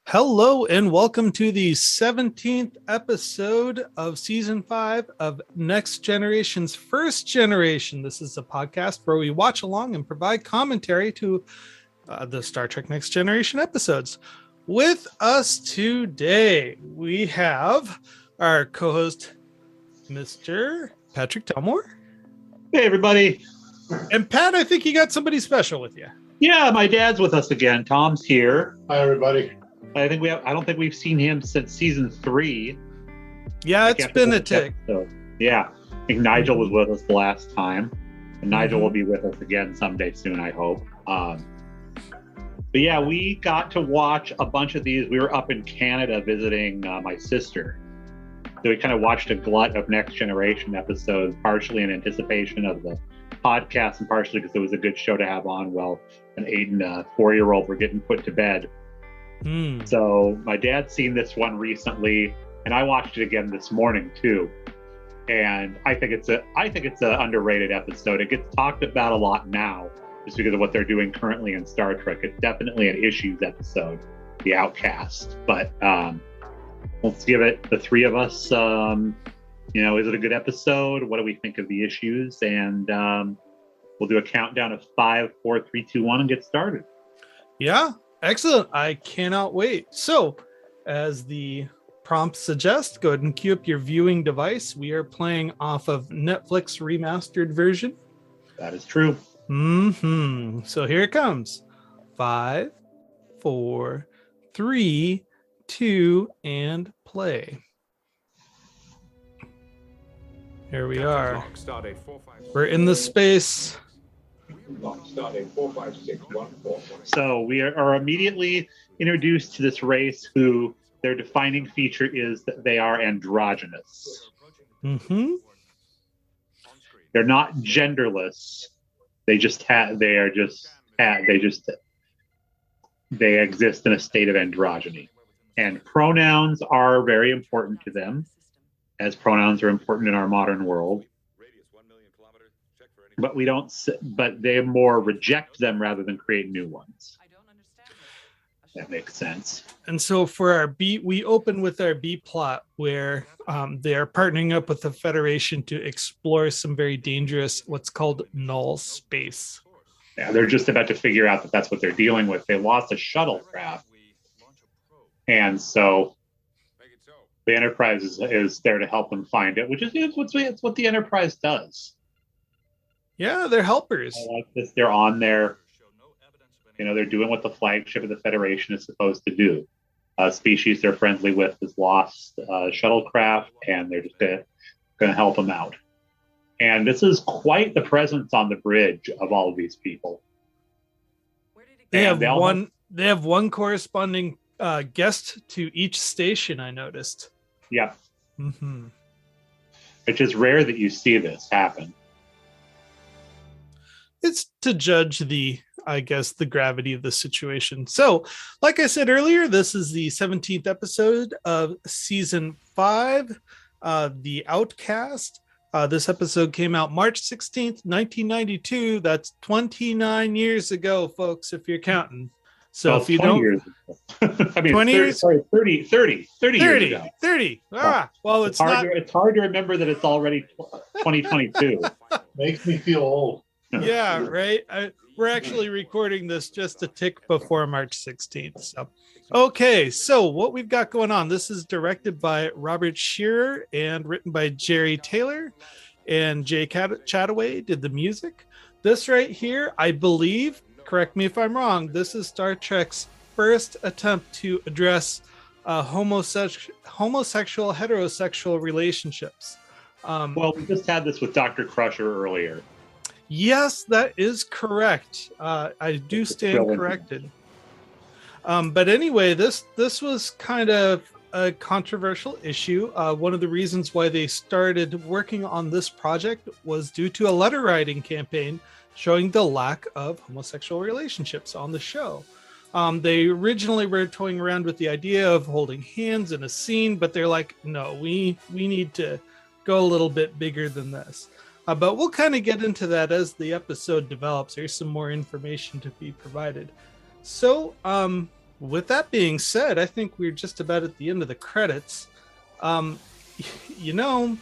Hello and welcome to the 17th episode of season 5 of Next Generation's First Generation. This is a podcast where we watch along and provide commentary to the Star Trek Next Generation episodes. With us today, we have our co-host, Mr. Patrick Telmore. Hey, everybody. And Pat, I think you got somebody special with you. Yeah, my dad's with us again. Tom's here. Hi, everybody. I don't think we've seen him since season 3. Yeah, it's been a tick. Yeah, I think Nigel was with us the last time, and Nigel will be with us again someday soon, I hope. But yeah, we got to watch a bunch of these. We were up in Canada visiting my sister, so we kind of watched a glut of Next Generation episodes, partially in anticipation of the podcast, and partially because it was a good show to have on while an 8 and 4-year-old were getting put to bed. So my dad's seen this one recently, and I watched it again this morning too. And I think it's an underrated episode. It gets talked about a lot now just because of what they're doing currently in Star Trek. It's definitely an issues episode, The Outcast. But let's give it, the three of us, is it a good episode? What do we think of the issues? And we'll do a countdown of 5, 4, 3, 2, 1 and get started. Yeah. Excellent. I cannot wait. So, as the prompt suggests, go ahead and queue up your viewing device. We are playing off of Netflix remastered version. That is true. So here it comes. 5, 4, 3, 2, and play. Here we are. We're in the space. So we are immediately introduced to this race who their defining feature is that they are androgynous. They're not genderless. They exist in a state of androgyny. And pronouns are very important to them, as pronouns are important in our modern world. But they more reject them rather than create new ones. That makes sense. And so for our B, we open with our B plot where they are partnering up with the Federation to explore some very dangerous, what's called null space. Yeah, they're just about to figure out that that's what they're dealing with. They lost a shuttlecraft. And so the Enterprise is there to help them find it, which is what the Enterprise does. Yeah, they're helpers. I like this. They're on their, they're doing what the flagship of the Federation is supposed to do. A species they're friendly with is lost shuttlecraft, and they're just going to help them out. And this is quite the presence on the bridge of all of these people. They have one corresponding guest to each station, I noticed. Yeah. Which is rare that you see this happen. It's to judge the gravity of the situation. So, like I said earlier, this is the 17th episode of season 5, The Outcast. This episode came out March 16th, 1992. That's 29 years ago, folks, if you're counting. So if you don't, years ago. I mean, 20 years? Sorry, 30 years ago. 30. Well, it's hard to remember that it's already 2022. Makes me feel old. Yeah, right. We're actually recording this just a tick before March 16th. So, okay. So what we've got going on, this is directed by Robert Shearer and written by Jerry Taylor, and Jay Chataway did the music. This right here, I believe, correct me if I'm wrong, this is Star Trek's first attempt to address homosexual heterosexual relationships. Well, we just had this with Dr. Crusher earlier. Yes, that is correct. I do stand corrected. But anyway, this was kind of a controversial issue. One of the reasons why they started working on this project was due to a letter writing campaign showing the lack of homosexual relationships on the show. They originally were toying around with the idea of holding hands in a scene, but they're like, no, we need to go a little bit bigger than this. But we'll kind of get into that as the episode develops. There's some more information to be provided. So With that being said, I think we're just about at the end of the credits. Um, you know,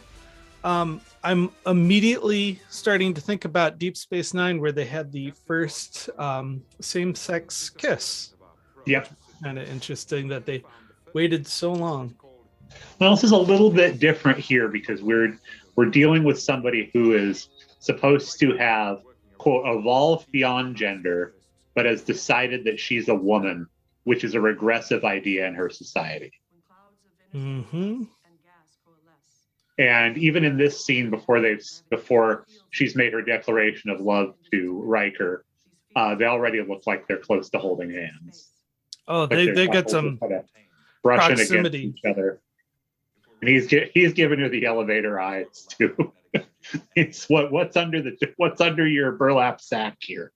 I'm immediately starting to think about Deep Space Nine, where they had the first same-sex kiss. Yep. Kind of interesting that they waited so long. Well, this is a little bit different here because we're dealing with somebody who is supposed to have, quote, evolved beyond gender, but has decided that she's a woman, which is a regressive idea in her society. Mm-hmm. And even in this scene, before she's made her declaration of love to Riker, they already look like they're close to holding hands. Oh, they get some kind of brushing proximity against each other. And he's giving her the elevator eyes too. It's what's under your burlap sack here.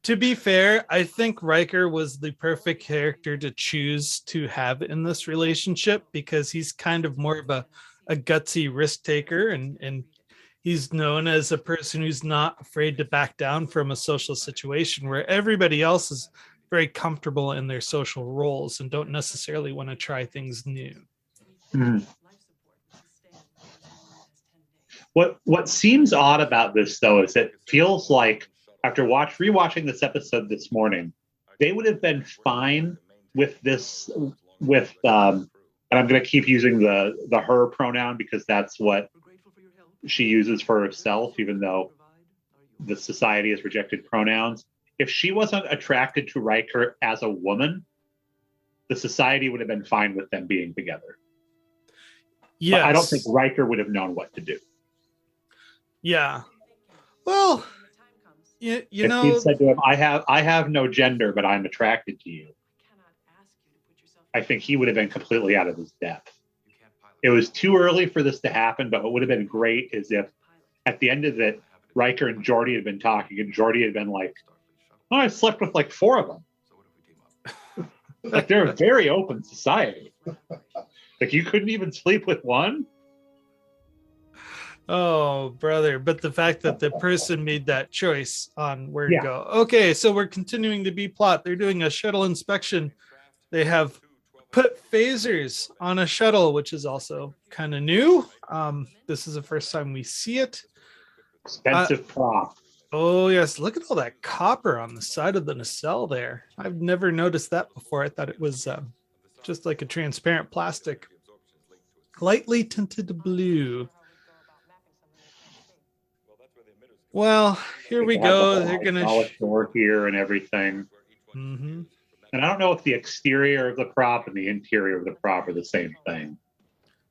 To be fair, I think Riker was the perfect character to choose to have in this relationship because he's kind of more of a gutsy risk taker, and he's known as a person who's not afraid to back down from a social situation where everybody else is very comfortable in their social roles and don't necessarily want to try things new. Mm. What seems odd about this, though, is it feels like after rewatching this episode this morning, they would have been fine with this, and I'm going to keep using the her pronoun because that's what she uses for herself, even though the society has rejected pronouns. If she wasn't attracted to Riker as a woman, the society would have been fine with them being together. Yes. But I don't think Riker would have known what to do. Yeah. Well, you if know, he said to him, I have no gender, but I'm attracted to you, I think he would have been completely out of his depth. It was too early for this to happen, but what would have been great is if at the end of it, Riker and Geordi had been talking, and Geordi had been like, oh, I slept with like 4 of them. Like, they're a very open society. Like, you couldn't even sleep with one? Oh, brother. But the fact that the person made that choice on where to go. Okay, so we're continuing to B plot. They're doing a shuttle inspection. They have put phasers on a shuttle, which is also kind of new. This is the first time we see it. Expensive prop. Oh, yes. Look at all that copper on the side of the nacelle there. I've never noticed that before. I thought it was just like a transparent plastic. Lightly tinted blue. Well, here we go. They're going to door here and everything. Mm-hmm. And I don't know if the exterior of the prop and the interior of the prop are the same thing.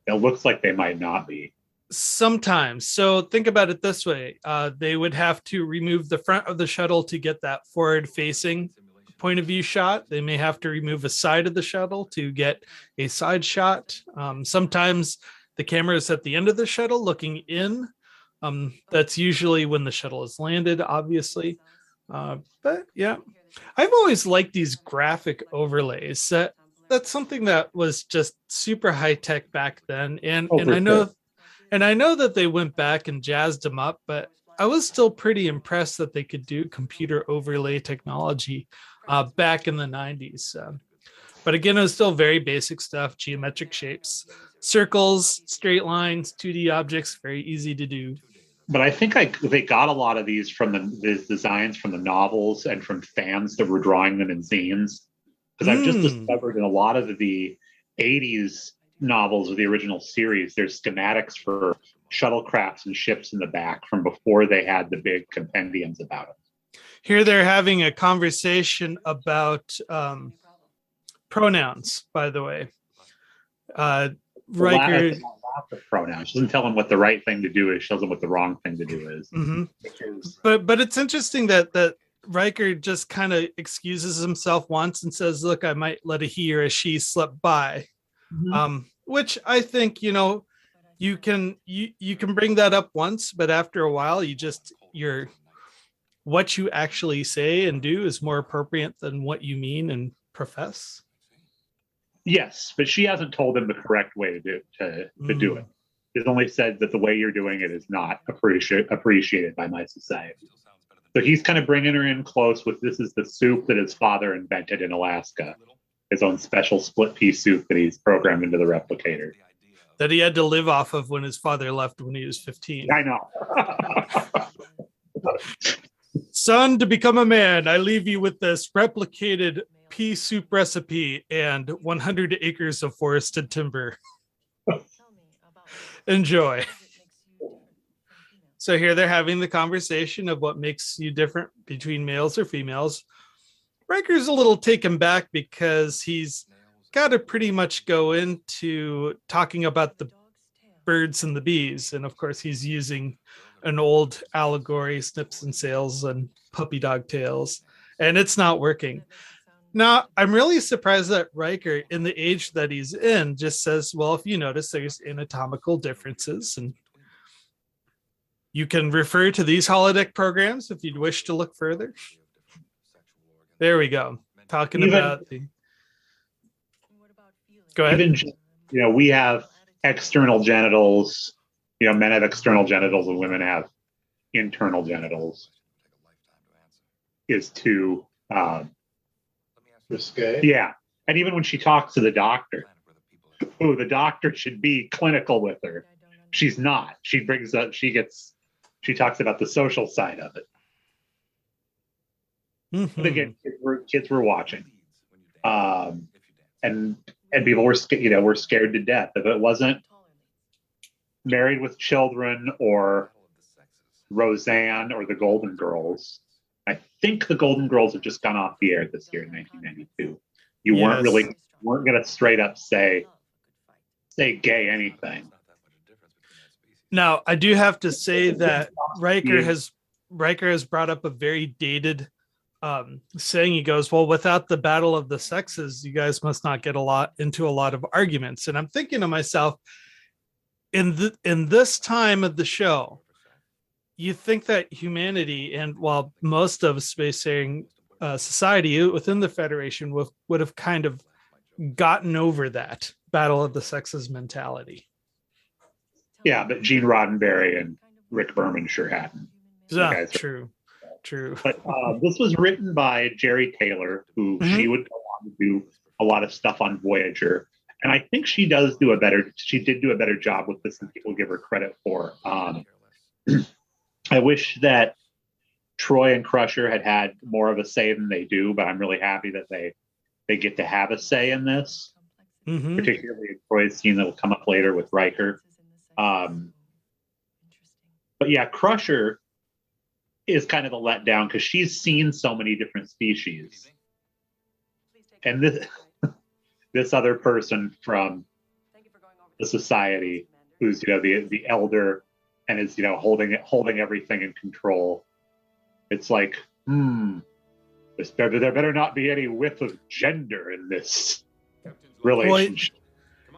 It looks like they might not be. Sometimes. So think about it this way. They would have to remove the front of the shuttle to get that forward facing point of view shot. They may have to remove a side of the shuttle to get a side shot. Sometimes the camera is at the end of the shuttle looking in. That's usually when the shuttle is landed, obviously. But yeah, I've always liked these graphic overlays. That's something that was just super high tech back then. And I know that they went back and jazzed them up, but I was still pretty impressed that they could do computer overlay technology back in the 90s. But again, it was still very basic stuff, geometric shapes, circles, straight lines, 2D objects, very easy to do. But I think they got a lot of these from the designs from the novels and from fans that were drawing them in zines. Because I've just discovered in a lot of the 80s novels of the original series, there's schematics for shuttlecrafts and ships in the back from before they had the big compendiums about it. Here they're having a conversation about pronouns, by the way. Riker... The pronouns. She doesn't tell him what the right thing to do is. She tells him what the wrong thing to do is. Mm-hmm. But it's interesting that Riker just kind of excuses himself once and says, look, I might let a he or a she slip by. Mm-hmm. Which I think, you can bring that up once, but after a while, what you actually say and do is more appropriate than what you mean and profess. Yes, but she hasn't told him the correct way to do it. She's only said that the way you're doing it is not appreciated by my society. So he's kind of bringing her in close with this is the soup that his father invented in Alaska, his own special split pea soup that he's programmed into the replicator. That he had to live off of when his father left when he was 15. I know. Son, to become a man, I leave you with this replicated pea soup recipe and 100 acres of forested timber. Enjoy. So here they're having the conversation of what makes you different between males or females. Riker's a little taken back because he's got to pretty much go into talking about the birds and the bees. And of course, he's using an old allegory, Snips and Sails and Puppy Dog Tales, and it's not working. Now, I'm really surprised that Riker, in the age that he's in, just says, well, if you notice, there's anatomical differences, and you can refer to these holodeck programs if you'd wish to look further. There we go. Talking about the... Go ahead. Even, we have external genitals. Men have external genitals and women have internal genitals. Is too risque. Yeah. And even when she talks to the doctor, the doctor should be clinical with her. She's not. She talks about the social side of it. Mm-hmm. But again, kids were watching. And people were scared to death. If it wasn't Married with Children or Roseanne or the Golden Girls, I think the Golden Girls have just gone off the air this year in 1992. You weren't going to straight up say gay anything. Now, I do have to say that Riker has brought up a very dated saying. He goes, well, without the battle of the sexes, you guys must not get into a lot of arguments. And I'm thinking to myself, in this time of the show, you think that humanity, and while most of spacefaring society within the Federation would have kind of gotten over that battle of the sexes mentality. Yeah, but Gene Roddenberry and Rick Berman sure hadn't. True. But this was written by Jerry Taylor, who she would go on to do a lot of stuff on Voyager. And I think she did do a better job with this than people give her credit for. I wish that Troy and Crusher had more of a say than they do, but I'm really happy that they get to have a say in this, particularly in Troy's scene that will come up later with Riker. But yeah, Crusher is kind of a letdown because she's seen so many different species. And this other person from the society who's, the elder and is, holding everything in control. It's like, there better not be any whiff of gender in this relationship. Well,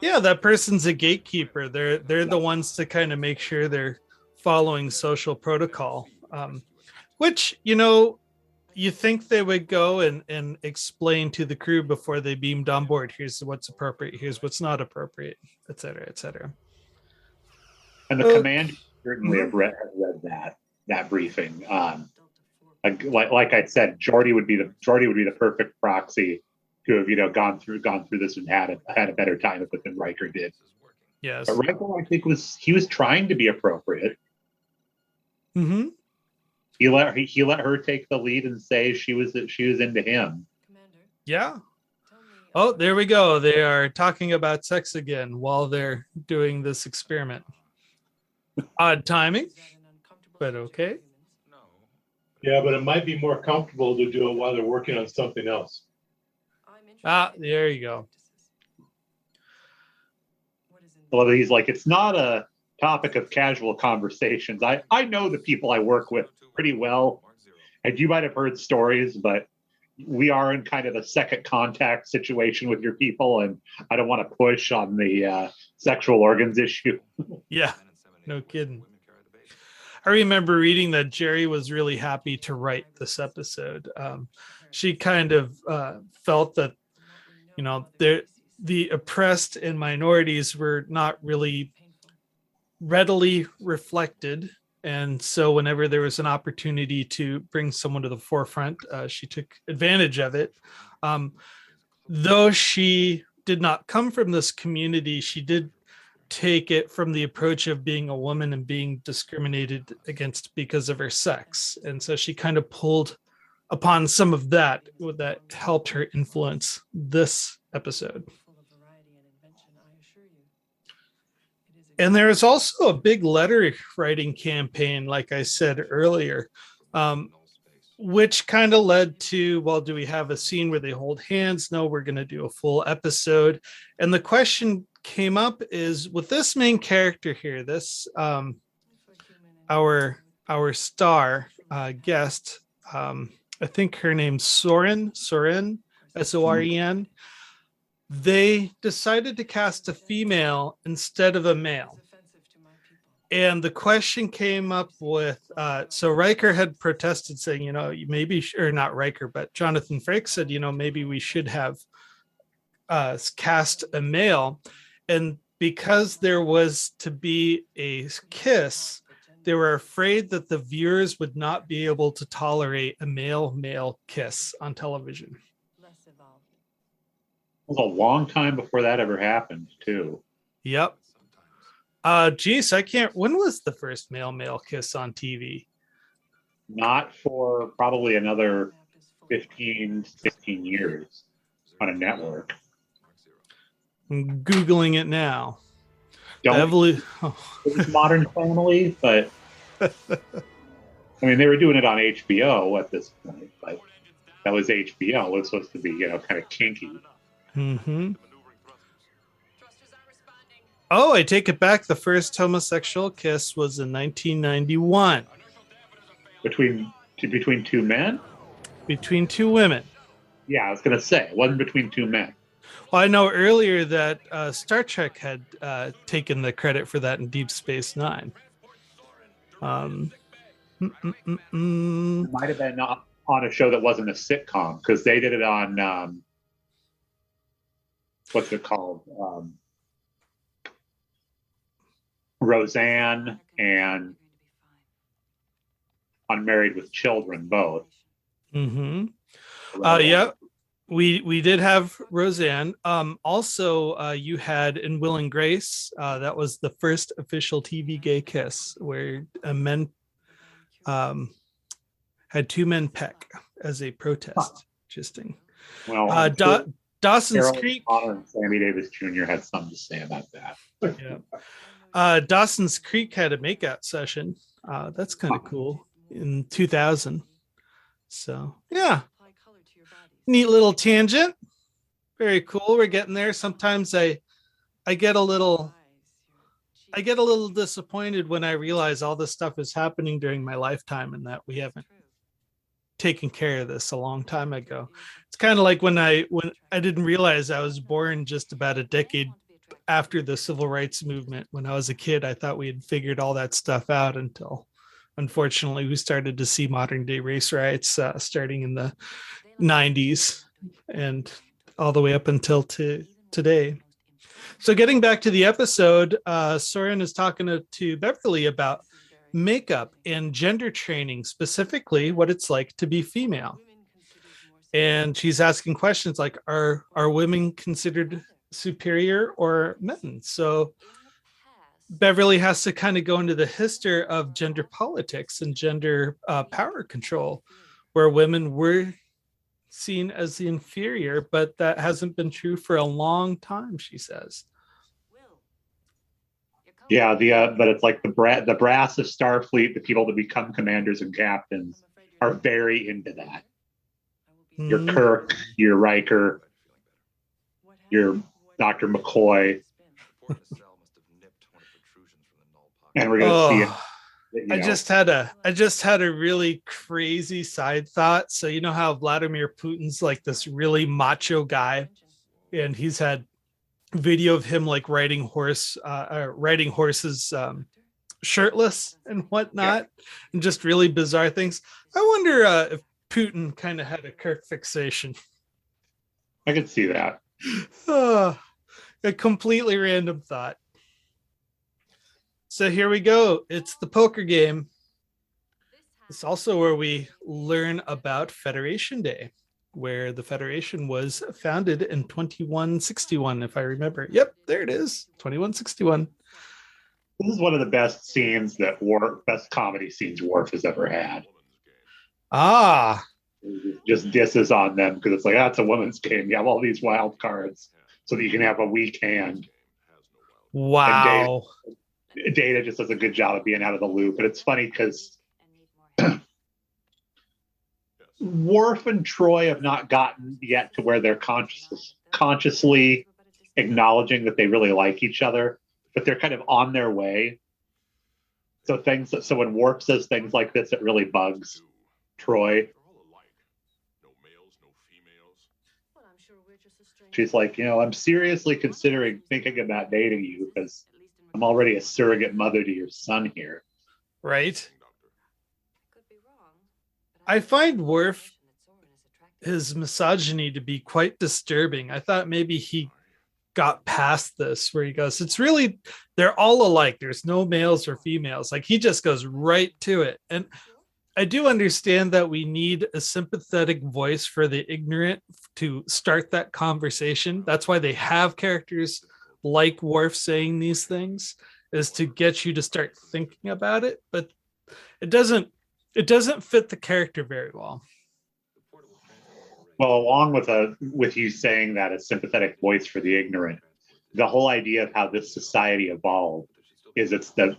yeah, that person's a gatekeeper. They're the ones to kind of make sure they're following social protocol. Which, you think they would go and explain to the crew before they beamed on board. Here's what's appropriate. Here's what's not appropriate, et cetera, et cetera. And the commander certainly have read that briefing. Like I said, Geordi would be the perfect proxy to have gone through this and had a better time with it than Riker did. Yes, but Riker, I think he was trying to be appropriate. Mm-hmm. He let her take the lead and say she was into him. Yeah. Oh, there we go. They are talking about sex again while they're doing this experiment. Odd timing, but okay. Yeah, but it might be more comfortable to do it while they're working on something else. There you go. Well, he's like, it's not a topic of casual conversations. I know the people I work with pretty well, and you might have heard stories, but we are in kind of a second contact situation with your people, and I don't want to push on the sexual organs issue. Yeah, no kidding. I remember reading that Jerry was really happy to write this episode. She kind of felt that, the oppressed and minorities were not really readily reflected And so whenever there was an opportunity to bring someone to the forefront, she took advantage of it. Though she did not come from this community, she did take it from the approach of being a woman and being discriminated against because of her sex. And so she kind of pulled upon some of that helped her influence this episode. And there is also a big letter writing campaign, like I said earlier, which kind of led to, well, do we have a scene where they hold hands? No, we're going to do a full episode. And the question came up is, with this main character here, this our star guest, I think her name's Soren, Soren. They decided to cast a female instead of a male. And the question came up with, so Riker had protested saying, maybe, or not Riker, but Jonathan Frakes said, maybe we should have cast a male. And because there was to be a kiss, they were afraid that the viewers would not be able to tolerate a male kiss on television. It was a long time before that ever happened, too. Yep. Geez, when was the first male kiss on TV? Not for probably another 15, 16 years on a network. I'm Googling it now. It was Modern Family, but I mean, they were doing it on HBO at this point, but that was HBO. It was supposed to be, kind of kinky. Mm-hmm. Oh, I take it back. The first homosexual kiss was in 1991. Between two men? Between two women. Yeah, I was going to say, it wasn't between two men. Well, I know earlier that Star Trek had taken the credit for that in Deep Space Nine. It might have been on a show that wasn't a sitcom, because they did it on, what's it called? Roseanne and Unmarried with Children, both. Mm-hmm. Yeah, we did have Roseanne. Also, you had in Will and Grace, that was the first official TV gay kiss, where men had two men peck as a protest. Interesting. Well, Dawson's Carol Creek. Connor and Sammy Davis Jr. had something to say about that. Yeah. Dawson's Creek had a makeout session. That's kind of cool in 2000. So yeah, neat little tangent. Very cool. We're getting there. Sometimes I get a little disappointed when I realize all this stuff is happening during my lifetime and that we haven't taken care of this a long time ago. It's kind of like when I didn't realize I was born just about a decade after the civil rights movement. When I was a kid, I thought we had figured all that stuff out until, unfortunately, we started to see modern day race riots starting in the 90s and all the way up until today. So getting back to the episode, Soren is talking to Beverly about makeup and gender training, specifically what it's like to be female. And she's asking questions like, are women considered superior or men? So Beverly has to kind of go into the history of gender politics and gender power control, where women were seen as the inferior, but that hasn't been true for a long time, she says. Yeah, but it's like the brass of Starfleet, the people that become commanders and captains, are very into that. Your Kirk, your Riker, your Dr. McCoy, and we're gonna see it. I just had a really crazy side thought. So you know how Vladimir Putin's like this really macho guy, and he's had video of him like riding horses shirtless and whatnot, and just really bizarre things. I wonder if Putin kind of had a Kirk fixation. I could see that. A completely random thought. So here we go. It's the poker game. It's also where we learn about Federation Day, where the Federation was founded in 2161, if I remember. Yep, there it is, 2161. This is one of the best scenes best comedy scenes Worf has ever had. Ah. Just disses on them because it's like, that's a women's game. You have all these wild cards so that you can have a weak hand. Wow. And Data just does a good job of being out of the loop. But it's funny because Worf and Troy have not gotten yet to where they're consciously acknowledging that they really like each other, but they're kind of on their way. So when Worf says things like this, it really bugs Troy. She's like, I'm seriously considering thinking about dating you because I'm already a surrogate mother to your son here. Right. I find Worf, his misogyny, to be quite disturbing. I thought maybe he got past this, where he goes, it's really, they're all alike. There's no males or females. Like, he just goes right to it. And I do understand that we need a sympathetic voice for the ignorant to start that conversation. That's why they have characters like Worf saying these things, is to get you to start thinking about it. But it doesn't fit the character very well. Well, along with you saying that, a sympathetic voice for the ignorant, the whole idea of how this society evolved is that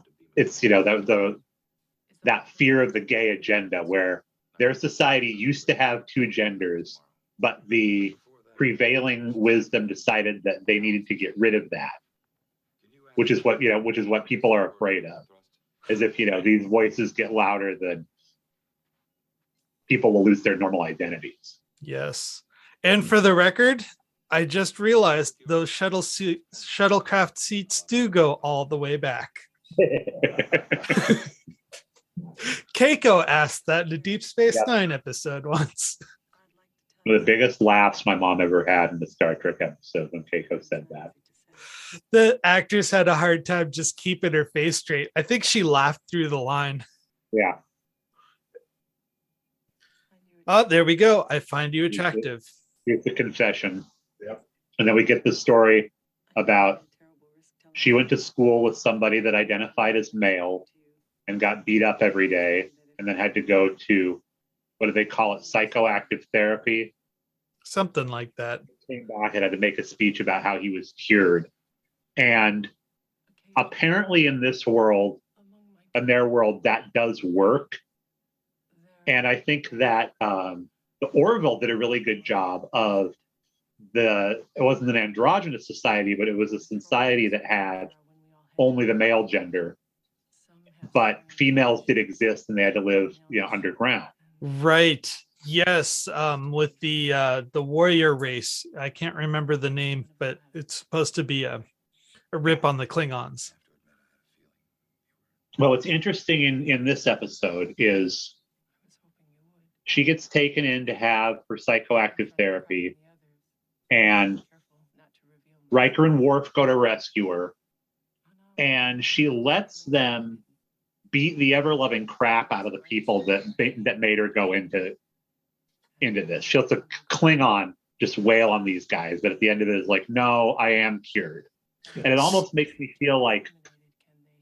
fear of the gay agenda, where their society used to have two genders, but the prevailing wisdom decided that they needed to get rid of that, which is what people are afraid of. As if these voices get louder, than people will lose their normal identities. Yes. And for the record, I just realized those shuttlecraft seats do go all the way back. Keiko asked that in a Deep Space Nine episode once. One of the biggest laughs my mom ever had in the Star Trek episode when Keiko said that. The actress had a hard time just keeping her face straight. I think she laughed through the line. Yeah. Oh, there we go. I find you attractive. Here's the confession. Yep. And then we get the story about she went to school with somebody that identified as male and got beat up every day, and then had to go to, what do they call it, psychoactive therapy? Something like that. Came back and had to make a speech about how he was cured. And apparently in this world, in their world, that does work. And I think that the Orville did a really good job of it wasn't an androgynous society, but it was a society that had only the male gender, but females did exist and they had to live, underground. Right. Yes. With the warrior race, I can't remember the name, but it's supposed to be a rip on the Klingons. Well, what's interesting in this episode is she gets taken in to have her psychoactive therapy, and Riker and Worf go to rescue her, and she lets them beat the ever-loving crap out of the people that made her go into this. She lets a Klingon just wail on these guys, but at the end of it is like, no, I am cured. Yes. And it almost makes me feel like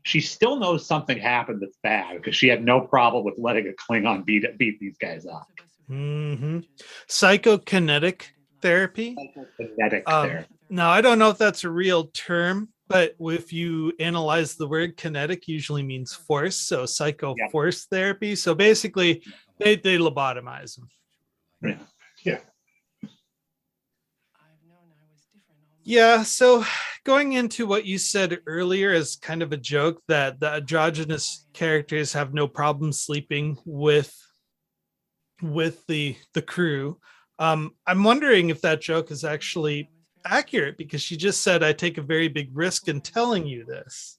she still knows something happened that's bad, because she had no problem with letting a Klingon beat these guys up. Mm-hmm. Psychokinetic therapy. Psychokinetic therapy. Now, I don't know if that's a real term, but if you analyze the word kinetic, usually means force. So force therapy. So basically, they lobotomize them. Yeah. Yeah. So going into what you said earlier as kind of a joke, that the androgynous characters have no problem sleeping with the crew. I'm wondering if that joke is actually accurate, because she just said, I take a very big risk in telling you this.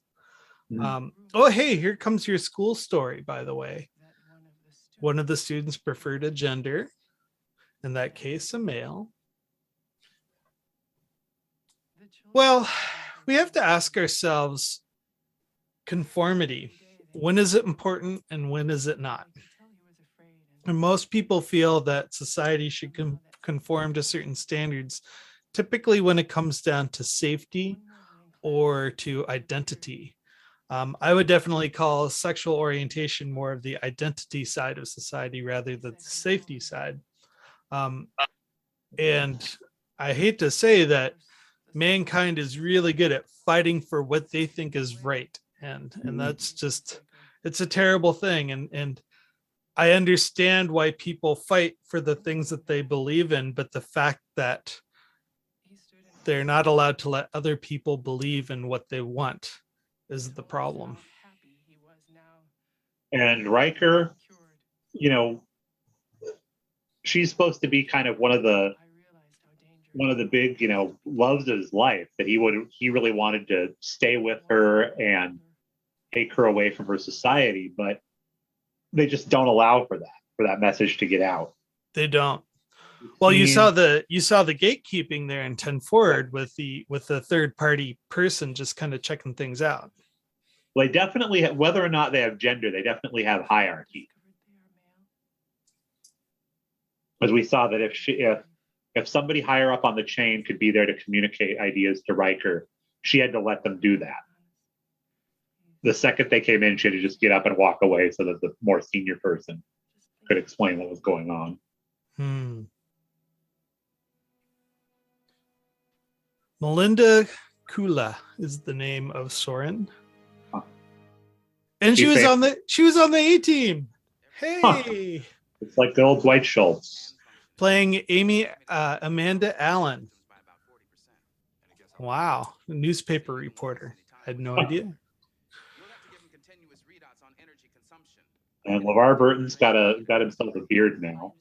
Oh, hey, here comes your school story, by the way. One of the students preferred a gender, in that case, a male. Well, we have to ask ourselves conformity. When is it important and when is it not? And most people feel that society should conform to certain standards, typically when it comes down to safety or to identity. I would definitely call sexual orientation more of the identity side of society rather than the safety side. And I hate to say that mankind is really good at fighting for what they think is right. And that's just, it's a terrible thing. And I understand why people fight for the things that they believe in, but the fact that they're not allowed to let other people believe in what they want is the problem. And Riker, she's supposed to be kind of one of the big, loves of his life, that he really wanted to stay with her and take her away from her society, but they just don't allow for that message to get out. They don't. Well, you saw the gatekeeping there in 10 Forward with the third party person just kind of checking things out. Well, they definitely have, whether or not they have gender, they definitely have hierarchy. As we saw that if somebody higher up on the chain could be there to communicate ideas to Riker, she had to let them do that. The second they came in, she had to just get up and walk away so that the more senior person could explain what was going on. Melinda Kula is the name of Soren. And she was on the A-Team. Hey. It's like the old Dwight Schultz. Playing Amy Amanda Allen. Wow. A newspaper reporter. I had no idea. And LeVar Burton's got himself a beard now.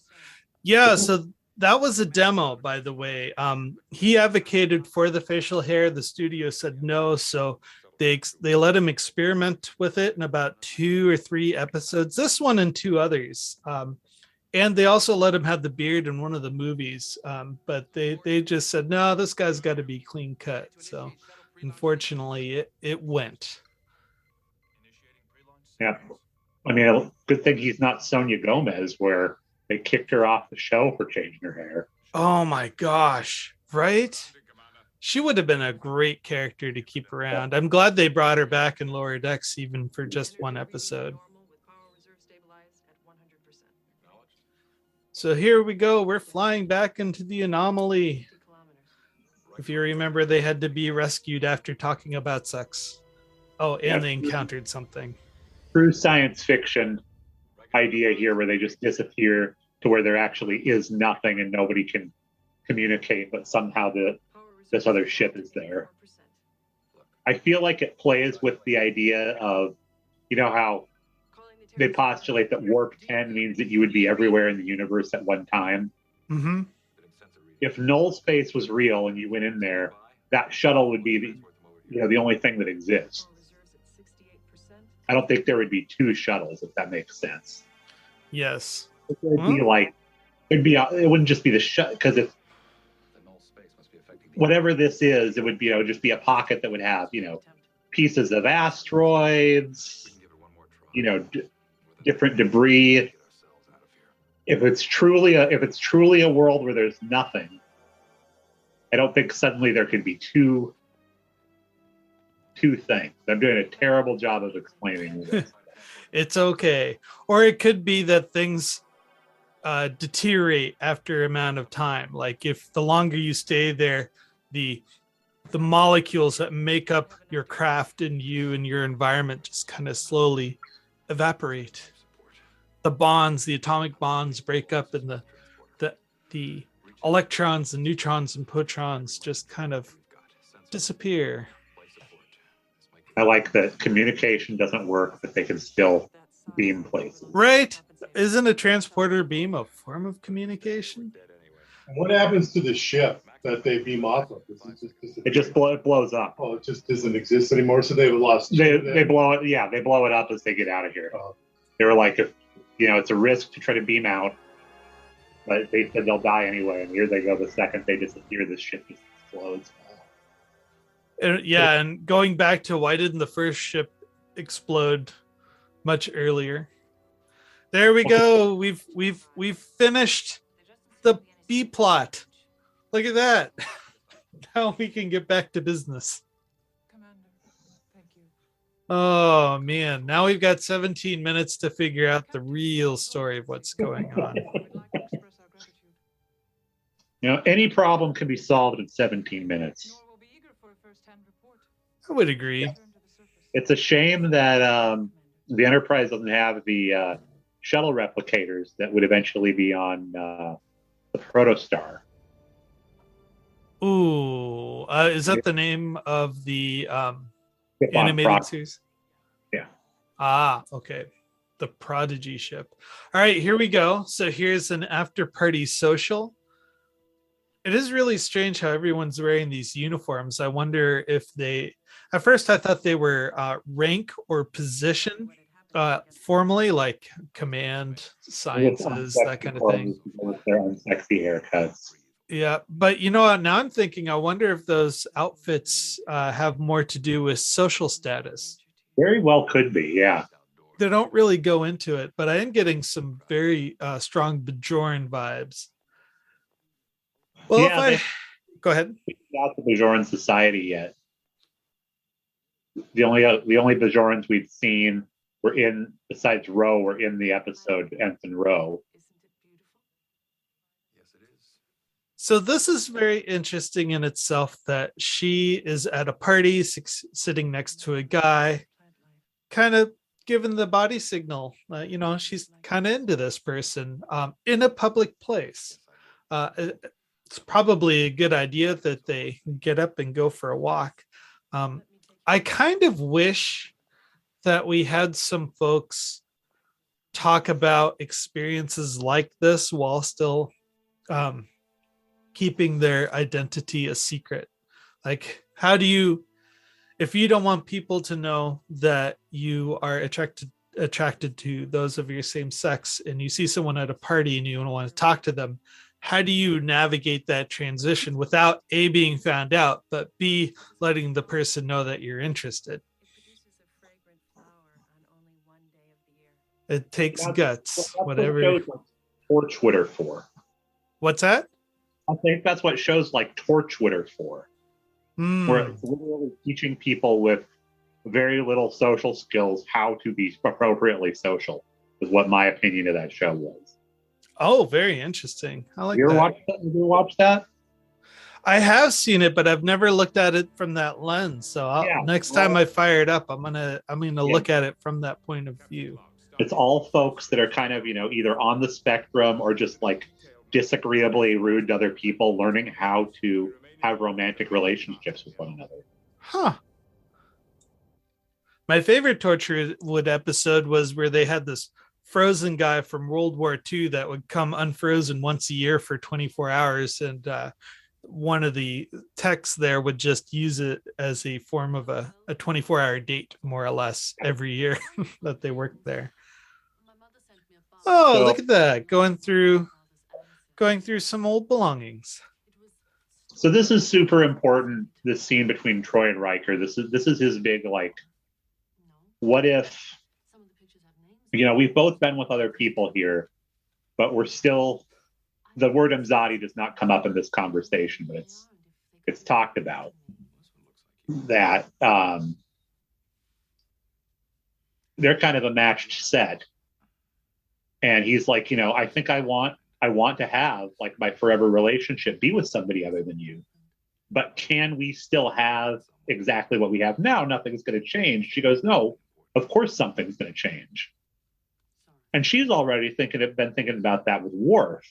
Yeah, so that was a demo, by the way. He advocated for the facial hair. The studio said no, so they let him experiment with it in about 2 or 3 episodes. This one and 2 others. And they also let him have the beard in one of the movies. But they just said, no, this guy's got to be clean cut. So unfortunately, it went. Yeah. I mean, a good thing he's not Sonia Gomez, where they kicked her off the show for changing her hair. Oh my gosh, right? She would have been a great character to keep around. I'm glad they brought her back in Lower Decks, even for just 1 episode. So here we go. We're flying back into the anomaly. If you remember, they had to be rescued after talking about sex. Oh, and they encountered something. True science fiction idea here, where they just disappear to where there actually is nothing and nobody can communicate, but somehow this other ship is there. I feel like it plays with the idea of, how they postulate that warp 10 means that you would be everywhere in the universe at one time. Mm-hmm. If null space was real and you went in there, that shuttle would be the only thing that exists. I don't think there would be 2 shuttles, if that makes sense. Yes. It wouldn't just be the shut, because if whatever this is, it would be just be a pocket that would have pieces of asteroids, different debris. If it's truly a world where there's nothing, I don't think suddenly there could be two things. I'm doing a terrible job of explaining this. It's okay. Or it could be that things deteriorate after amount of time. Like if the longer you stay there, the molecules that make up your craft and you and your environment just kind of slowly evaporate. The atomic bonds break up, and the electrons and neutrons and protons just kind of disappear. I like that communication doesn't work, but they can still beam places. Right? Isn't a transporter beam a form of communication? What happens to the ship that they beam off of? It just blows up. Oh, it just doesn't exist anymore. So they've lost. They blow it. Yeah, they blow it up as they get out of here. They were like, if it's a risk to try to beam out, but they said they'll die anyway. And here they go. The second they disappear, the ship just explodes. And going back to why didn't the first ship explode much earlier. There we go. We've finished the B plot. Look at that. Now we can get back to business. Oh man, now we've got 17 minutes to figure out the real story of what's going on. Any problem can be solved in 17 minutes. I would agree. It's a shame that the Enterprise doesn't have the shuttle replicators that would eventually be on the Protostar. Ooh, is that the name of the animated series? Yeah. Ah, okay. The Prodigy ship. All right, here we go. So here's an after party social. It is really strange how everyone's wearing these uniforms. I wonder if they, at first I thought they were rank or position, formally, like command, sciences, that kind of thing. With their unsexy haircuts. Yeah, but you know what? Now I'm thinking, I wonder if those outfits have more to do with social status. Very well could be, yeah. They don't really go into it, but I am getting some very strong Bajoran vibes. Well, yeah, go ahead. Not the Bajoran society yet. The only Bajorans we've seen were in, besides Ro, were in the episode Ensign Ro. So this is very interesting in itself that she is at a party sitting next to a guy, kind of giving the body signal. She's kind of into this person in a public place. It's probably a good idea that they get up and go for a walk. I kind of wish that we had some folks talk about experiences like this while still keeping their identity a secret. Like, how do you, if you don't want people to know that you are attracted to those of your same sex, and you see someone at a party and you don't want to talk to them, how do you navigate that transition without A, being found out, but B, letting the person know that you're interested? It takes guts, whatever. Torchwitter for. What's that? I think that's what shows like Torchwitter for. Where it's literally teaching people with very little social skills how to be appropriately social, is what my opinion of that show was. Oh, very interesting. I like that. You ever watched that? I have seen it, but I've never looked at it from that lens. So next time I fire it up, I'm gonna look at it from that point of view. It's all folks that are kind of, either on the spectrum or just like disagreeably rude to other people, learning how to have romantic relationships with one another. Huh. My favorite Torchwood episode was where they had this frozen guy from World War II that would come unfrozen once a year for 24 hours. And one of the techs there would just use it as a form of a 24-hour date, more or less, every year that they worked there. Oh, look at that. Going through some old belongings. So this is super important, this scene between Troy and Riker. This is his big, like, what if, we've both been with other people here, but we're still, the word Imzadi does not come up in this conversation, but it's talked about that they're kind of a matched set. And he's like, I think I want to have like my forever relationship be with somebody other than you. But can we still have exactly what we have now? Nothing's going to change. She goes, no, of course something's going to change. And she's already been thinking about that with Worf.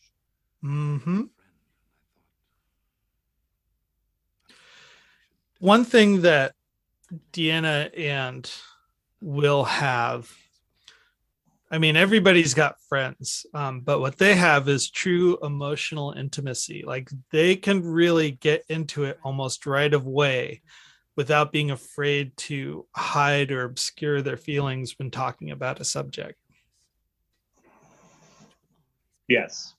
Mm-hmm. One thing that Deanna and Will have, everybody's got friends, but what they have is true emotional intimacy. Like, they can really get into it almost right away without being afraid to hide or obscure their feelings when talking about a subject. Yes.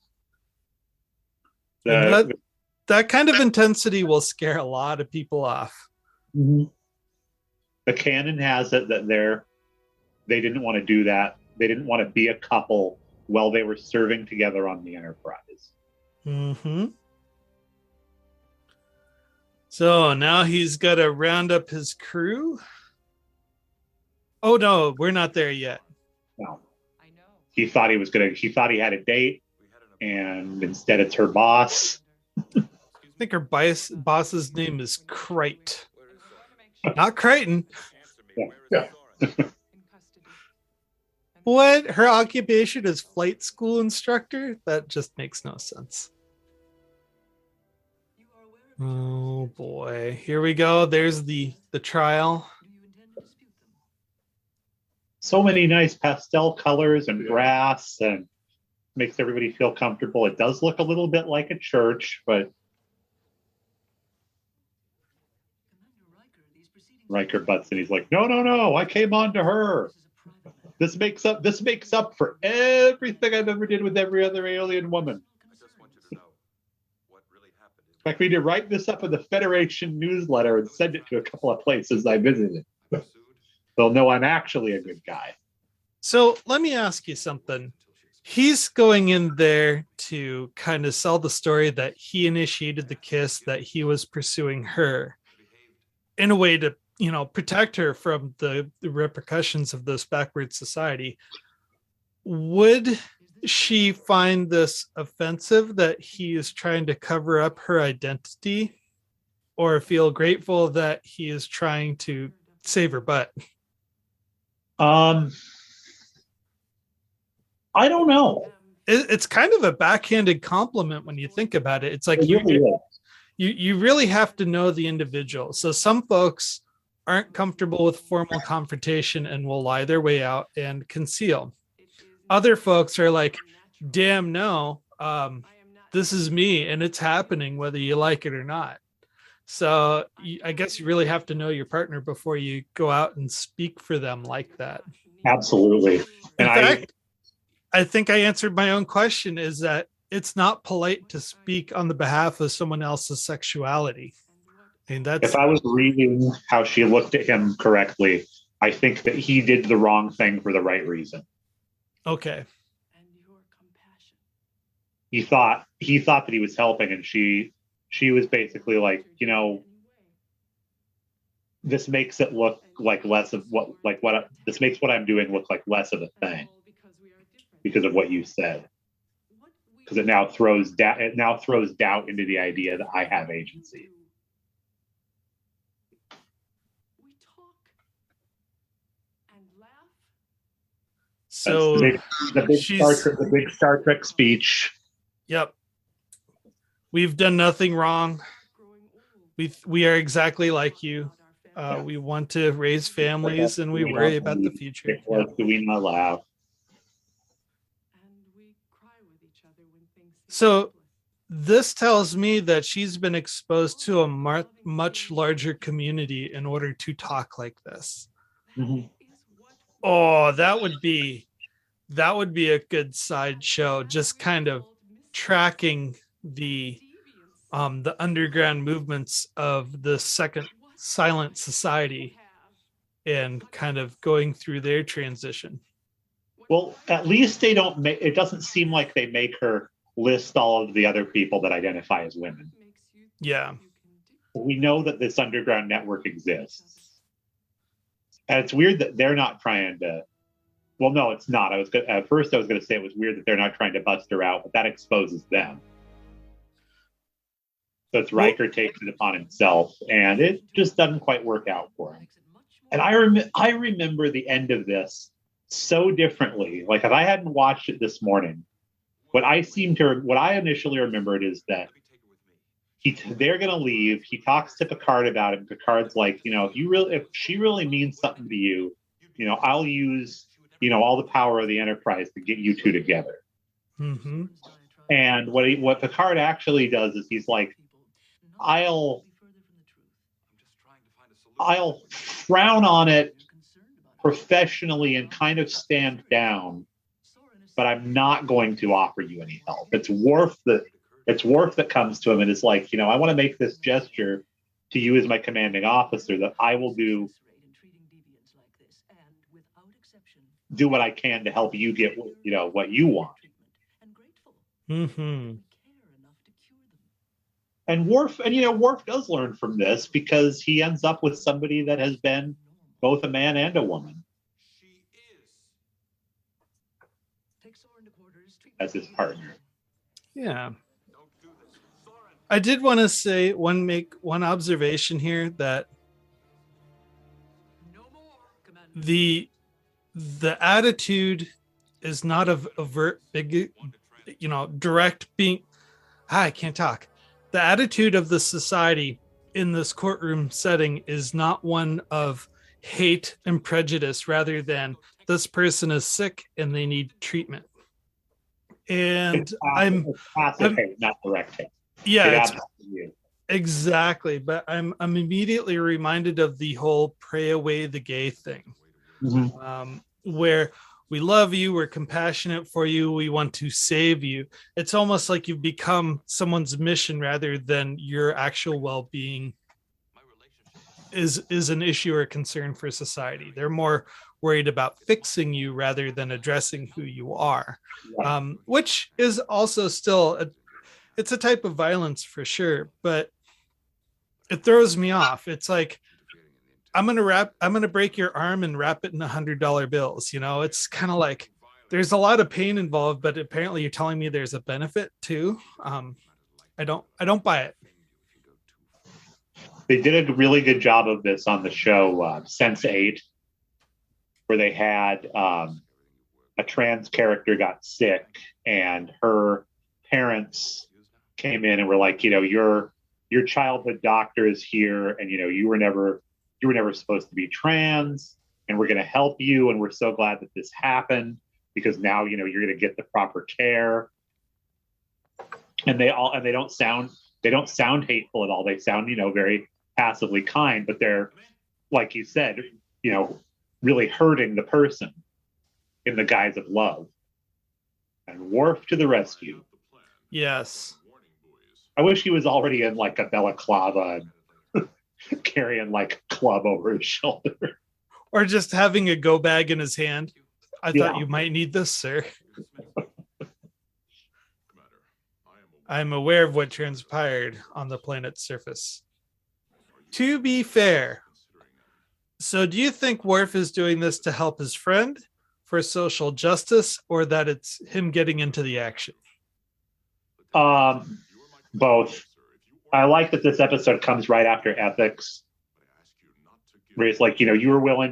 That kind of intensity will scare a lot of people off. Mm-hmm. The canon has it that they're they didn't want to do that. They didn't want to be a couple while they were serving together on the Enterprise. Mm-hmm. So now he's got to round up his crew. Oh no, we're not there yet. No. He thought he thought he had a date, and instead it's her boss. I think her boss's name is Crate. Not Crichton. Yeah. What? Her occupation is flight school instructor? That just makes no sense. Oh boy. Here we go. There's the trial. So many nice pastel colors and brass, and makes everybody feel comfortable. It does look a little bit like a church, but Riker butts in. He's like, no, I came on to her. This makes up for everything I've ever did with every other alien woman. In fact, we need to write this up in the Federation newsletter and send it to a couple of places I visited. They'll know I'm actually a good guy. So let me ask you something. He's going in there to kind of sell the story that he initiated the kiss, that he was pursuing her in a way to, protect her from the repercussions of this backward society. Would she find this offensive that he is trying to cover up her identity, or feel grateful that he is trying to save her butt? I don't know. It's kind of a backhanded compliment when you think about it. It's like you really have to know the individual. So some folks aren't comfortable with formal confrontation and will lie their way out and conceal. Other folks are like, damn no, this is me and it's happening whether you like it or not. So I guess you really have to know your partner before you go out and speak for them like that. Absolutely. In fact, I think I answered my own question, is that it's not polite to speak on the behalf of someone else's sexuality. I mean, if I was reading how she looked at him correctly, I think that he did the wrong thing for the right reason. Okay. He thought that he was helping, and she was basically like, this makes it look like less of this makes what I'm doing look like less of a thing because of what you said. Because it now throws doubt into the idea that I have agency. So the big Star Trek speech. Yep. We've done nothing wrong. We are exactly like you. We want to raise families and we worry about the future. Do we not laugh? So this tells me that she's been exposed to a much larger community in order to talk like this. Mm-hmm. Oh, that would be a good sideshow. Just kind of tracking the underground movements of the second silent society and kind of going through their transition. Well, at least they don't make, it doesn't seem like they make her list all of the other people that identify as women. Yeah. We know that this underground network exists. And it's weird that they're not trying to, well, no, it's not. At first I was going to say it was weird that they're not trying to bust her out, but that exposes them. So it's Riker takes it upon himself, and it just doesn't quite work out for him. And I remember the end of this so differently. Like, if I hadn't watched it this morning, what I initially remembered is that they're going to leave. He talks to Picard about it. And Picard's like, if she really means something to you, I'll use, all the power of the Enterprise to get you two together. Mm-hmm. And what Picard actually does is he's like, I'll frown on it professionally and kind of stand down, but I'm not going to offer you any help. It's Worf that comes to him and is like, I want to make this gesture to you as my commanding officer that I will do do what I can to help you get, what you want. Mm-hmm. And Worf does learn from this because he ends up with somebody that has been both a man and a woman as his partner. Yeah. I did want to say make one observation here, that the attitude is not of overt big, direct being. I can't talk. The attitude of the society in this courtroom setting is not one of hate and prejudice, rather than this person is sick and they need treatment. And it's passive hate, not direct hate. Yeah, exactly. But I'm immediately reminded of the whole pray away the gay thing, where we love you, we're compassionate for you, we want to save you. It's almost like you've become someone's mission rather than your actual well-being is an issue or concern for society. They're more worried about fixing you rather than addressing who you are, which is also still it's a type of violence for sure, but it throws me off. It's like, I'm gonna break your arm and wrap it in $100 bills. It's kind of like there's a lot of pain involved, but apparently you're telling me there's a benefit too. I don't buy it. They did a really good job of this on the show Sense8, where they had a trans character got sick and her parents came in and were like, your childhood doctor is here, and you were never supposed to be trans, and we're going to help you, and we're so glad that this happened because now you're going to get the proper care. And they don't sound hateful at all. They sound very passively kind, but they're, like you said, really hurting the person in the guise of love. And Worf to the rescue. Yes. I wish he was already in like a balaclava carrying like a club over his shoulder. Or just having a go bag in his hand. I thought you might need this, sir. I'm aware of what transpired on the planet's surface. To be fair, so do you think Worf is doing this to help his friend, for social justice, or that it's him getting into the action? Both. I like that this episode comes right after Ethics, where it's like, you were willing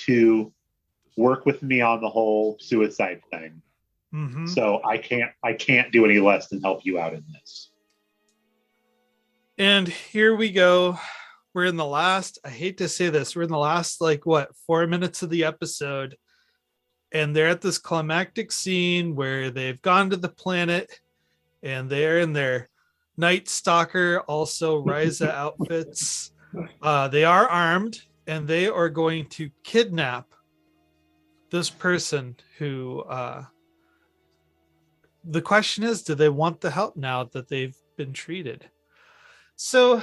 to work with me on the whole suicide thing. Mm-hmm. So I can't do any less than help you out in this. And here we go. We're in the last, I hate to say this, we're in the last 4 minutes of the episode. And they're at this climactic scene where they've gone to the planet and they're in their Night Stalker, also Ryza outfits. They are armed and they are going to kidnap this person who, the question is, do they want the help now that they've been treated? So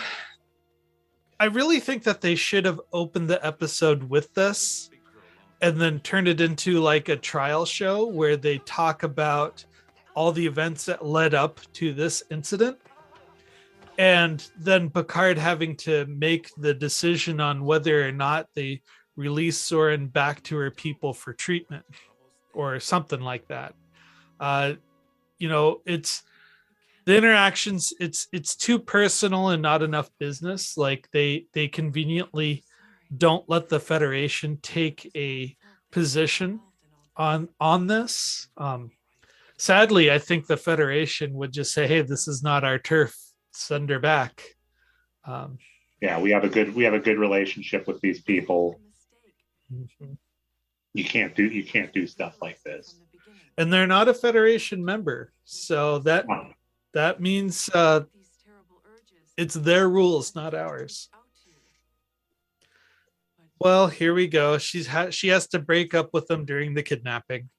I really think that they should have opened the episode with this and then turned it into like a trial show where they talk about all the events that led up to this incident. And then Picard having to make the decision on whether or not they release Soren back to her people for treatment or something like that. It's the interactions, it's too personal and not enough business. Like they conveniently don't let the Federation take a position on this. Sadly, I think the Federation would just say, hey, this is not our turf, send her back. We have a good relationship with these people. Mm-hmm. You can't do stuff like this. And they're not a Federation member, so that means it's their rules, not ours. Well, here we go. She has to break up with them during the kidnapping.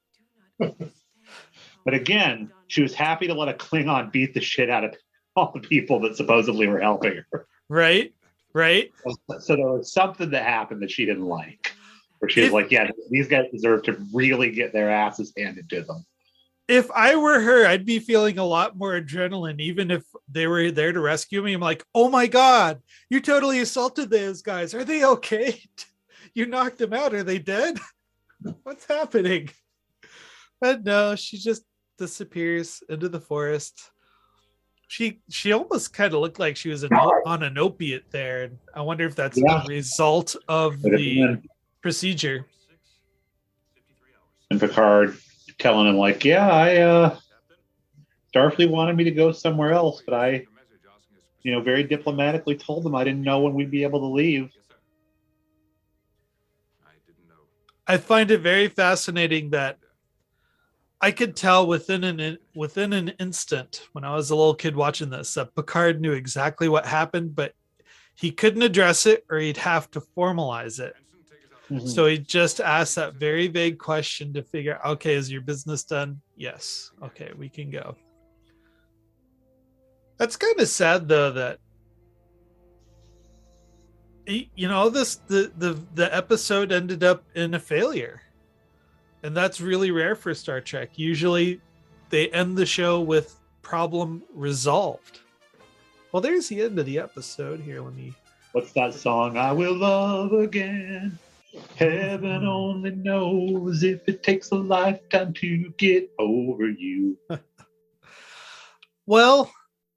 But again, she was happy to let a Klingon beat the shit out of all the people that supposedly were helping her. Right. So there was something that happened that she didn't like. where she was like, yeah, these guys deserve to really get their asses handed to them. If I were her, I'd be feeling a lot more adrenaline, even if they were there to rescue me. I'm like, oh my God, you totally assaulted those guys. Are they okay? You knocked them out. Are they dead? What's happening? But no, she just disappears into the forest. She almost kind of looked like she was on an opiate there. And I wonder if that's a result of the procedure. And Picard telling him like, yeah, Starfleet wanted me to go somewhere else, but I, very diplomatically told them I didn't know when we'd be able to leave. I find it very fascinating that I could tell within an instant when I was a little kid watching this that Picard knew exactly what happened, but he couldn't address it or he'd have to formalize it. Mm-hmm. So he just asked that very vague question to figure out, okay, is your business done? Yes. Okay, we can go. That's kind of sad though that the episode ended up in a failure. And that's really rare for Star Trek. Usually they end the show with problem resolved. Well, there's the end of the episode here. What's that song? I will love again. Heaven only knows if it takes a lifetime to get over you. Well,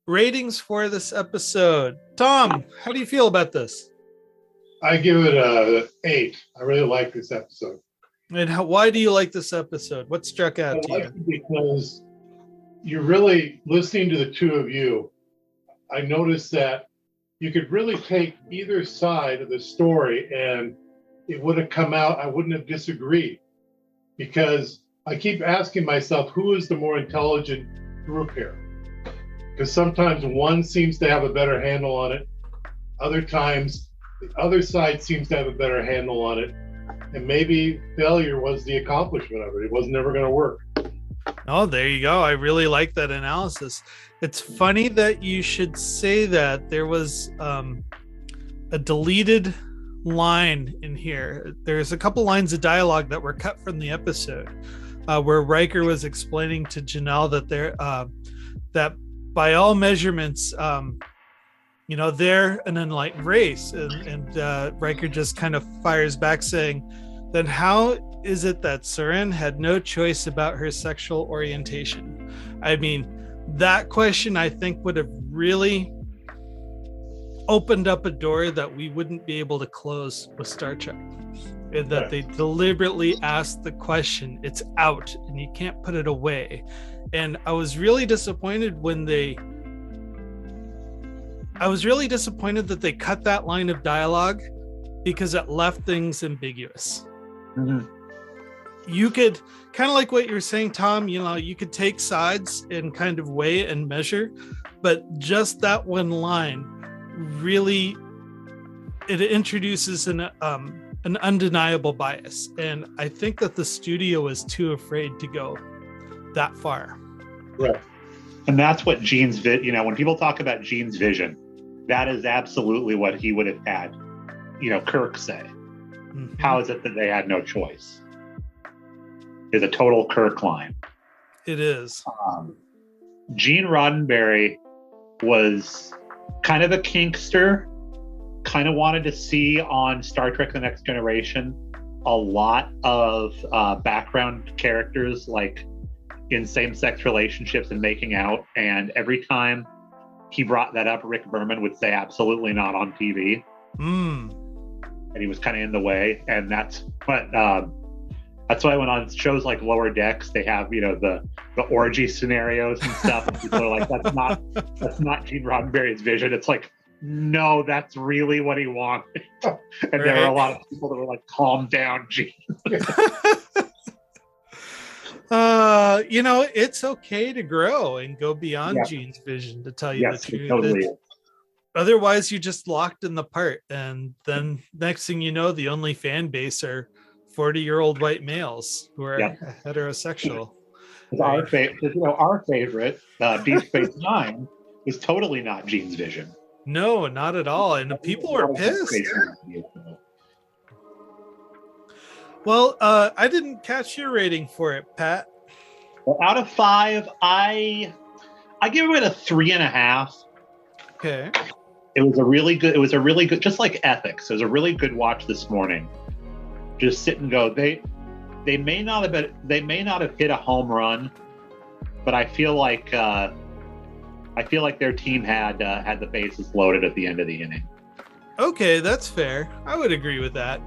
ratings for this episode. Tom, how do you feel about this? I give it a 8. I really like this episode. And why do you like this episode? What struck out to you? Because you're really listening to the two of you. I noticed that you could really take either side of the story and it would have come out, I wouldn't have disagreed. Because I keep asking myself, who is the more intelligent group here? Because sometimes one seems to have a better handle on it. Other times, the other side seems to have a better handle on it. And maybe failure was the accomplishment of it. It was never going to work. Oh, there you go. I really like that analysis. It's funny that you should say that. There was a deleted line in here. There's a couple lines of dialogue that were cut from the episode where Riker was explaining to Janelle that that by all measurements, they're an enlightened race. And Riker just kind of fires back saying, then how is it that Surin had no choice about her sexual orientation? I mean, that question I think would have really opened up a door that we wouldn't be able to close with Star Trek. And that they deliberately asked the question, it's out and you can't put it away. And I was really disappointed that they cut that line of dialogue because it left things ambiguous. Mm-hmm. You could kind of like what you were saying, Tom, you could take sides and kind of weigh and measure, but just that one line really, it introduces an undeniable bias. And I think that the studio is too afraid to go that far. Right. And that's what Gene's, when people talk about Gene's vision, that is absolutely what he would have had, Kirk say. Mm-hmm. How is it that they had no choice? Is a total Kirk line. It is. Gene Roddenberry was kind of a kinkster, kind of wanted to see on Star Trek The Next Generation a lot of background characters like in same-sex relationships and making out. And every time he brought that up, Rick Berman would say absolutely not on TV. And he was kind of in the way. And that's why when on shows like Lower Decks, they have, the orgy scenarios and stuff. And people are like, that's not Gene Roddenberry's vision. It's like, no, that's really what he wanted. And right. There were a lot of people that were like, calm down, Gene. It's okay to grow and go beyond Gene's vision, to tell you the truth. Totally. Otherwise, you're just locked in the part. And then next thing you know, the only fan base are 40-year-old white males who are heterosexual. Our favorite, Deep Space Nine, is totally not Gene's vision. No, not at all. And the people were pissed. Well, I didn't catch your rating for it, Pat. Well, out of 5, I give it a 3.5. Okay. It was a really good, just like Ethics. It was a really good watch this morning. Just sit and go. They may not have hit a home run, but I feel like their team had the bases loaded at the end of the inning. Okay, that's fair. I would agree with that.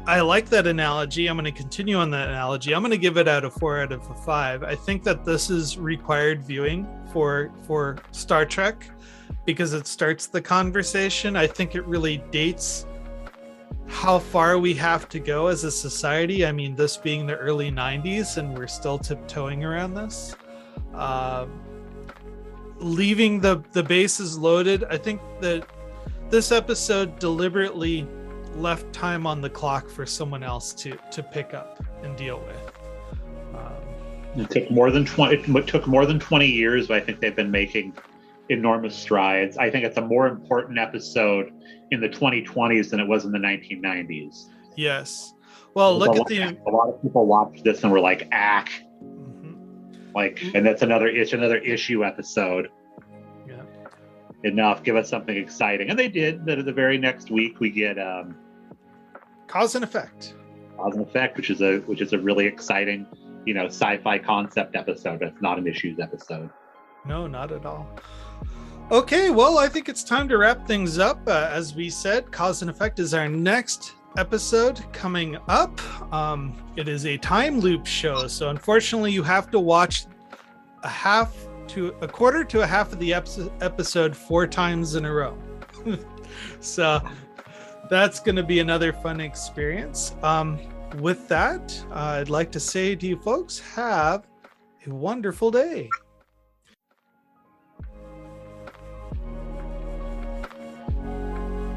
I like that analogy. I'm going to continue on that analogy. I'm going to give it out of 4 out of 5. I think that this is required viewing for Star Trek because it starts the conversation. I think it really dates how far we have to go as a society. I mean, this being the early 90s and we're still tiptoeing around this. Leaving the bases loaded, I think that this episode deliberately left time on the clock for someone else to pick up and deal with. It took more than 20 years, but I think they've been making enormous strides. I think it's a more important episode in the 2020s than it was in the 1990s. Yes. Well, look at a lot of people watched this and were like, "Ack." And that's another issue episode. Yeah. Enough. Give us something exciting, and they did. That the very next week we get Cause and Effect. Cause and Effect, which is a really exciting, sci-fi concept episode. That's not an issues episode. No, not at all. Okay, well, I think it's time to wrap things up. As we said, Cause and Effect is our next episode coming up. It is a time loop show, so unfortunately you have to watch a quarter to a half of the episode 4 times in a row. So that's going to be another fun experience. With that, I'd like to say to you folks, have a wonderful day.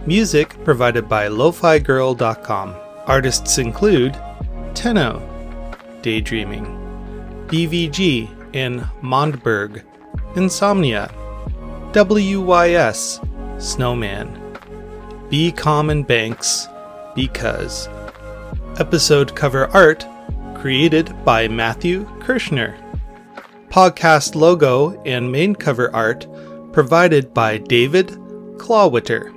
Music provided by lofigirl.com. Artists include Tenno, Daydreaming, BVG and Mondberg, Insomnia, WYS, Snowman, Bcalm and Banks, Because. Episode cover art created by Matthew Kirshner. Podcast logo and main cover art provided by David Clawwitter.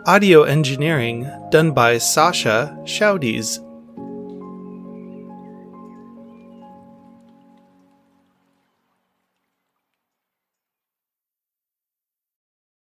Audio engineering done by Sascha Schaudies.